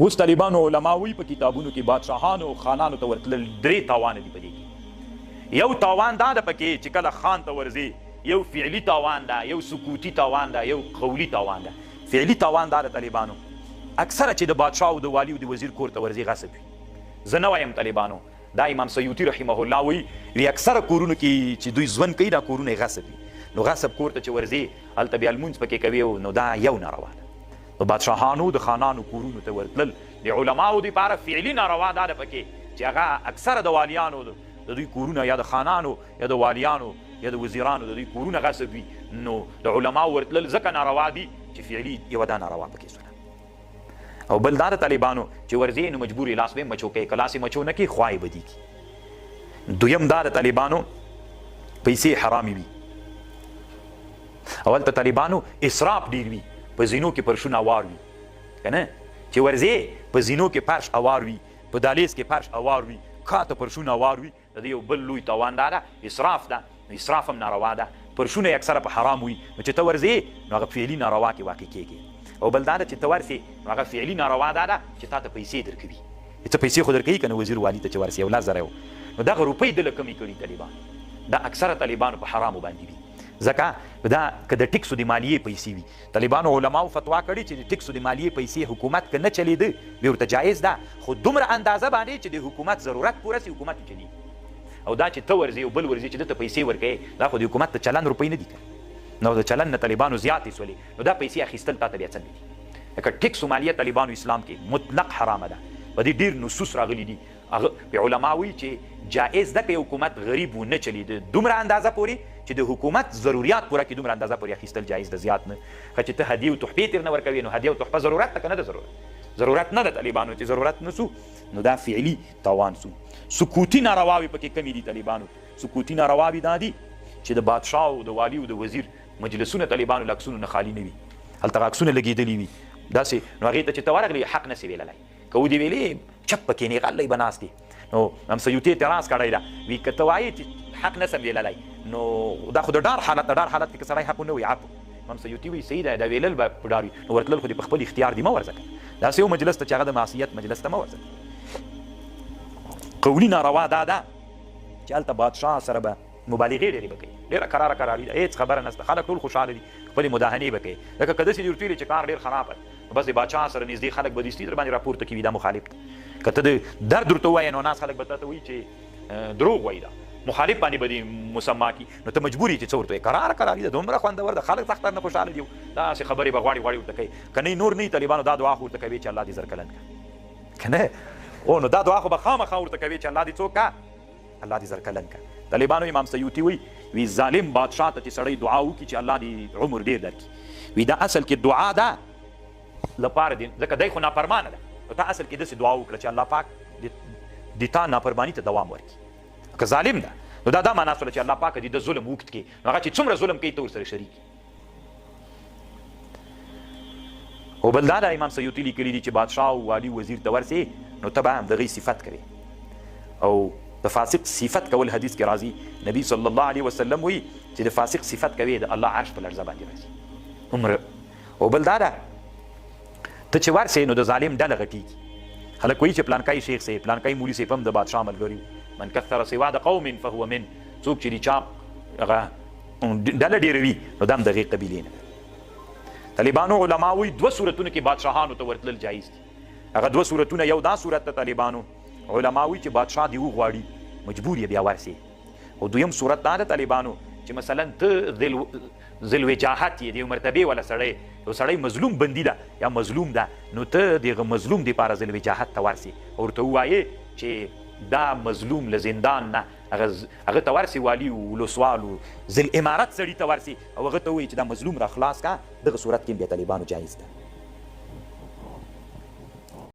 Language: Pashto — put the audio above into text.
اوس طالبانو علماوي په کتابونو کې بادشاهانو او خانانو ته ورتلل 3 تاوان دي په دې کې. یو تاوان دا ده پکې چې کله خان ته ورځي یو فعلي تاوان ده، یو سکوتي تاوان ده، یو قولي تاوان ده. فعلي تاوان دا د طالبانو اکثره چې د بادشاه او د والی او د وزیر کور ته ورځي غصب وي. زه نه وایم طالبانو، دا امام سیوطي رحمه الله وی اکثره کورونو کې چې دوی ژوند کوي دا کورونه غصب وي. نو غصب کور ته چې ورځي هلته بیا لمونځ پکې کوي، نو دا یو ناروا ده. د بادشاهانو د خانانو کورونو ته ورتلل د علماو دپاره فعلي ناروا دا ده پکې چې هغه اکثره د والیانو د دوی کورونه یا د خانانو یا د والیانو یا د وزیرانو د دوی کورونه غصب وي. نو د علماو ورتلل ځکه ناروا دي چې فعلي یوه دا ناروا پکې سوله. او بل دا د طالبانو چې ورځې نو مجبور لاس به مچو کوي، که لاس یې مچو نه کړي خوا یې بدېږي. دویم دا د طالبانو پیسې حرامې وي. اول ته طالبانو اسراف ډېر وي، په زینو کې فرشونه اوار وي که نه، چې ورځې په زینو کې فرش اوار وي، په دهلیز کې فرش اوار وي، کاته فرشونه اوار وي. د دې یو بل لوی تاوان دا ده اسراف ده. نو اسراف هم ناروا ده. فرشونه یې اکثره په حرام وي، نو چې ته ورځې نو هغه فعلي ناروا کې واقع کېږي. او بل دا ده چې ته ورسې نو هغه فعلي ناروا دا ده چې تا ته پیسې درکوي. ته پیسې خو درکوي که نه وزیر والي ته چې ورسې 10,000 نو دغه روپۍ دله کمې کړي طالبان. دا اکثره طالبانو په حرامو باندې وي. ځکه دا که د ټکسو د مالیې پیسې وي، طالبانو علماو فتوا کړې چې د ټکسو د مالیې پیسې حکومت که نه چلېده بیا ورته جایز ده، خو دومره اندازه باندې چې د حکومت ضرورت پوره سي حکومت یې چلېږي. او دا چې ته ورځې او بل ورځې چې دته پیسې ورکوې دا خو د حکومت د چلن روپۍ نه دي. نو د چلن نه طالبانو زیاتې سولې، نو دا پیسې اخیستل تا ته بیا څنګه دي؟ لکه ټکس و مالیه طالبانو اسلام کې مطلق حرامه ده. په دې ډېر نصوص راغلي دي. هغه علما وایي چې جایز ده که یو حکومت غریب ونه چلېده دومره اندازه پورې چې د حکومت ضروریات پوره کړي، دومره اندازه پورې اخیستل جایز ده، زیات نه. ښه چې ته هدیې او تحفې ترې نه ورکوې نو هدیه او تحفه ضرورت ده که نه ده؟ ضرورت نه ده. طالبانو چې ضرورت نه سو نو دا فعلي تاوان سو. سکوتي نارواوې پکې کمې دي طالبانو. سکوتي نارواوې دا دي چې د بادشاه او د والي او د وزیر مجلسونه طالبانو له عکسونو نه خالي نه وي، هلته عکسونه لګېدلي وي داسې. نو هغې ته چې ته ورغلې حق نه سې ویللی، که ودې ویلې چپ پکې نه غلی به ناست دي. نو هم سیوطي اعتراض کړی ده، وی که ته وایې چې حق نه سم ویللی نو دا خو د ډار حالت ده. ډار حالت کې که سړی حق ونه وایي عفو. هم سیوطي وایي صحیح ده، دا ویلل به په ډار وي، نو ورتلل خو دې په خپل اختیار دي، مه ورځه که داسې یو مجلس ته چې هغه د معصیت مجلس ته مه ورځه. قولي ناروا دا ده چې هلته بادشاه سره به مبالغې ډېرې به کوي، ډېره کراره کراري ده، هېڅ خبره نشته، خلک ټول خوشحاله دي، خپلې مداهنې به کوي. لکه که داسې دې ورته ویلې چې کار ډېر خراب دی، بس د بادشاه سره نږدې خلک به دستي در باندې راپورته کوي دا مخالف ده. که ته د درد ورته ووایې نو ناس خلک به تا ته وایي چې دروغ وایي، دا مخالف باندې به دې مسما کړي، نو ته مجبور یې چې څه ورته وایې. کراره کراري ده، دومره خوندور ده، خلک سخت نه خوشحاله دي، داسې خبرې به غواړي ورته کوي. که نه نور نه وي طالبانو دا دعا خو ورته کوي چې الله دې زرکلن کړه، که نه او نو دا دعا خو به خامخا ورته کوي چې الله دې څوک کا الله دې زرکلن کړه. طالبانو امام سیوطي وی ظالم بادشاه ته چې سړی دعا وکړي چې الله دې عمر ډېر درکړي، وی دا اصل کې دعا ده لپاره دي، ځکه دی خو نافرمانه ده. نو ته اصل کې داسې دعا وکړه چې الله پاک د تا نافرماني ته دوام ورکړي. که ظالم ده نو دا معنا سوله چې الله پاک دې د ظلم وکړي کړي، نو هغه چې څومره ظلم کوي ته ورسره شریک. او بل دا د امام سیوطي لیکلي دي چې بادشاه او والي وزیر ته ورسې نو ته به هم د هغوی صفت کوې. او د فاسق صفت کول حدیث کې راځي، نبی صلی الله علیه وسلم وایي چې د فاسق صفت کوې د الله عرش په لړزه باندې راځي عمره. او بل دا ده ته چې ورسې نو د ظالم ډله غټېږي. خلک وایي چې پلانکای شیخ صاحب پلانکای مولي صاحب هم د بادشاه ملګري، من کثر سوا د قوم فهو من، څوک چې د چا هغه ډله ډېروي نو دا هم د هغې قبیلې نه. طالبانو علما وایي 2 صورتونو کې بادشاهانو ته ورتلل جایز دي. هغه 2 صورتونه، یو دا صورت ته طالبانو علما وایي چې بادشاه دې وغواړي مجبور یې بیا ورسې. او دویم صورت دا ده طالبانو چې مثلا ته ذل وجاهت یې د یو مرتبې والا سړی، یو سړی مظلوم بندي ده یا مظلوم ده، نو ته د هغه مظلوم دپاره ذل وجاهت ته ورسې او ورته ووایې چې دا مظلوم له زندان نه هغه ته ورسې، والي ولسوال ذل امارت سړي ته ورسې او هغه ته ووایي چې دا مظلوم را خلاص کا. دغه صورت کې بیا طالبانو جایز ده.